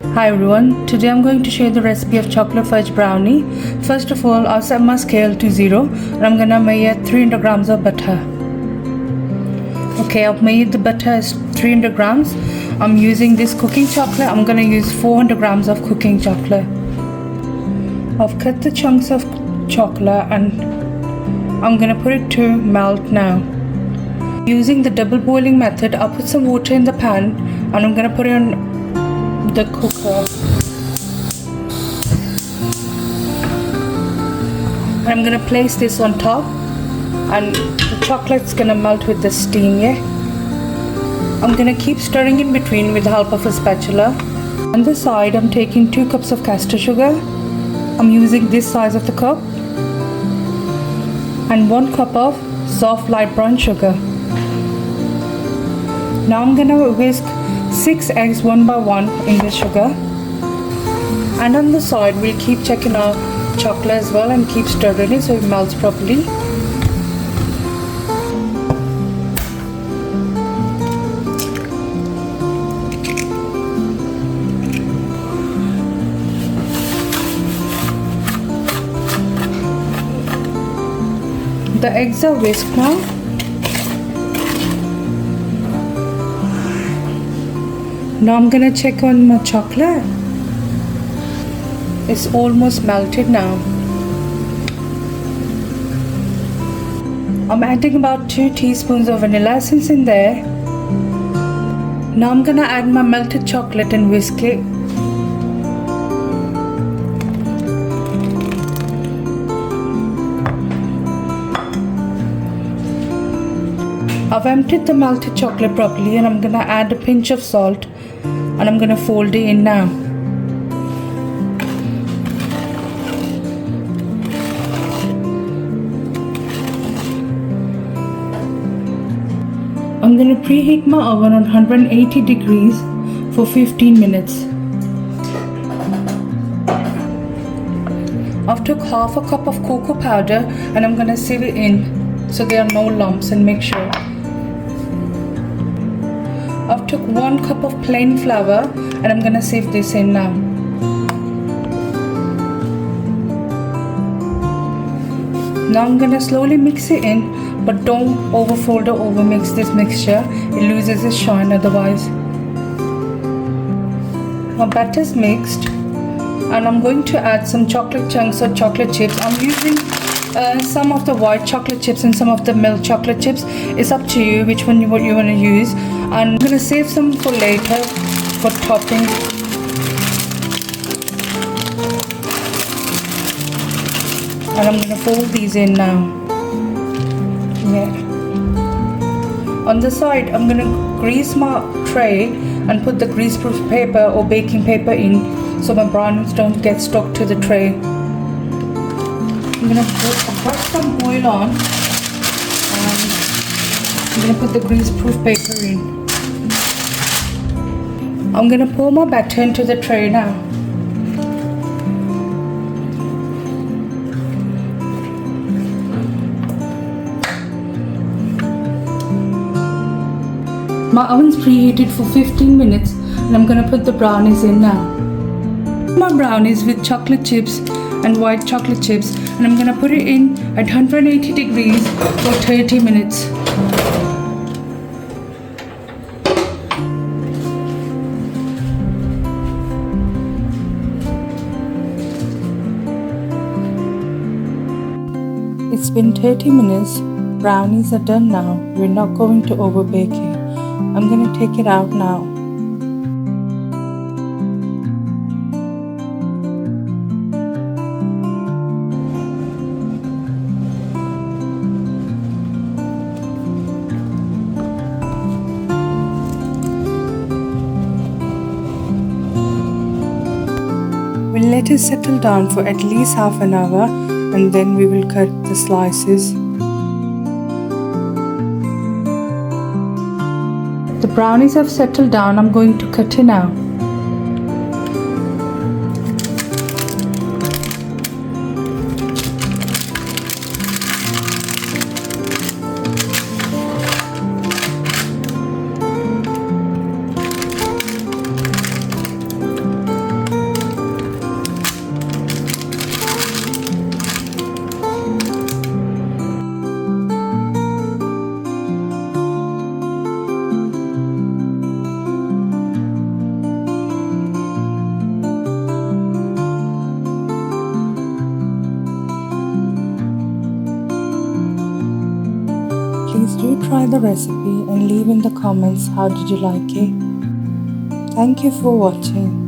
Hi everyone, today I'm going to share the recipe of chocolate fudge brownie. First of all, I'll set my scale to 0 and I'm gonna measure 300 grams of butter. Okay, I've made the butter as 300 grams. I'm using this cooking chocolate. I'm gonna use 400 grams of cooking chocolate. I've cut the chunks of chocolate and I'm gonna put it to melt now. Using the double boiling method, I'll put some water in the pan and I'm gonna put it on the cooker. I'm gonna place this on top and the chocolate's gonna melt with the steam, yeah? I'm gonna keep stirring in between with the help of a spatula. On the side, I'm taking 2 cups of castor sugar. I'm using this size of the cup. And 1 cup of soft light brown sugar. Now I'm gonna whisk 6 eggs one by one in the sugar. And on the side, we'll keep checking our chocolate as well and keep stirring it so it melts properly. The eggs are whisked now. Now I'm gonna check on my chocolate. It's almost melted now. I'm adding about 2 teaspoons of vanilla essence in there. Now I'm gonna add my melted chocolate and whisk it. I've emptied the melted chocolate properly and I'm gonna add a pinch of salt and I'm gonna fold it in now. I'm gonna preheat my oven on 180 degrees for 15 minutes. I've took half a cup of cocoa powder and I'm gonna sieve it in so there are no lumps and make sure. I've took 1 cup of plain flour and I'm gonna sieve this in now. Now I'm gonna slowly mix it in, but don't overfold or overmix this mixture. It loses its shine otherwise. My batter's mixed and I'm going to add some chocolate chunks or chocolate chips. I'm using some of the white chocolate chips and some of the milk chocolate chips. It's up to you which one you want to use. And I'm gonna save some for later for topping. And I'm gonna fold these in now. Yeah. On the side, I'm gonna grease my tray and put the greaseproof paper or baking paper in so my brownies don't get stuck to the tray. I'm gonna put some oil on and I'm gonna put the greaseproof paper in. I'm gonna pour my batter into the tray now. My oven's preheated for 15 minutes and I'm gonna put the brownies in now. My brownies with chocolate chips and white chocolate chips and I'm gonna put it in at 180 degrees for 30 minutes. It's been 30 minutes. Brownies are done now. We're not going to overbake it. I'm gonna take it out now. We'll let it settle down for at least half an hour and then we will cut the slices. The brownies have settled down. I'm going to cut it now. Please do try the recipe and leave in the comments how did you like it. Thank you for watching.